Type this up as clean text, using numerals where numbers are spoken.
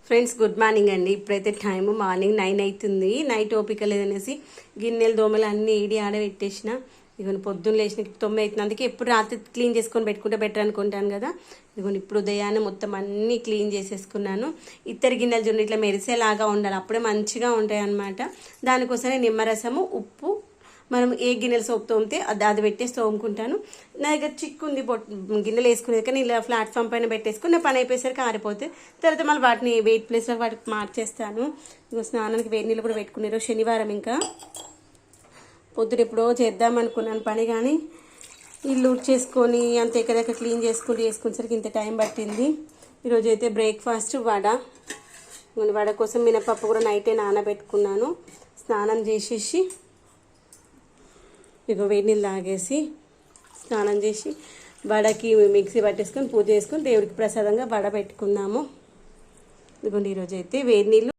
Friends good morning అండి. ఇప్పుడైతే time morning 9 అవుతుంది. నైట్ ఓపిక లేదనేసి గిన్నెలు దోమలు అన్నీ ఈడి ఆడబెట్టేసిన. ఇదిగోని పొద్దున్న లేచిన 9 అవుతుంది. అందుకే ఎప్పుడు రాత్రి క్లీన్ చేసుకొని పెట్టుకుంటే బెటర్ అనుకుంటాను కదా. ఇదిగోని ఇప్పుడు ఉదయాన్నే మొత్తం అన్నీ క్లీన్ చేసేసుకున్నాను. ఇత్తడి గిన్నెలు చూడండి ఇట్లా మెరిసేలాగా ఉండాలి, అప్పుడే మంచిగా ఉంటాయి అన్నమాట. దానికోసమే నిమ్మరసము, ఉప్పు, మనం ఏ గిన్నెలు సోప్ తోమితే అది పెట్టేసి తోముకుంటాను. నా దగ్గర చిక్కు ఉంది గిన్నెలు వేసుకునేది, కానీ ఇలా ప్లాట్ఫామ్ పైన పెట్టేసుకుని నా పని అయిపోయేసరికి ఆరిపోతే తర్వాత మళ్ళీ వాటిని వెయిట్ ప్లేస్లో వాటికి మార్చేస్తాను. స్నానానికి వేడి నీళ్ళు కూడా పెట్టుకున్నారు. శనివారం ఇంకా పొద్దున ఎప్పుడో చేద్దాం అనుకున్నాను పని, కానీ ఇల్లు చేసుకొని అంత ఎక్కడెక్కడ క్లీన్ చేసుకునేసరికి ఇంత టైం పట్టింది. ఈరోజు అయితే బ్రేక్ఫాస్ట్ వడ కోసం మినపప్పు కూడా నైటే నానబెట్టుకున్నాను. స్నానం చేసేసి ఇక వేడి నీళ్ళు తాగేసి స్నానం చేసి వడకి మిక్సీ పట్టేసుకొని పూజ చేసుకొని దేవుడికి ప్రసాదంగా వడ పెట్టుకున్నాము. ఇదిగోండి ఈరోజు అయితే వేడి నీళ్ళు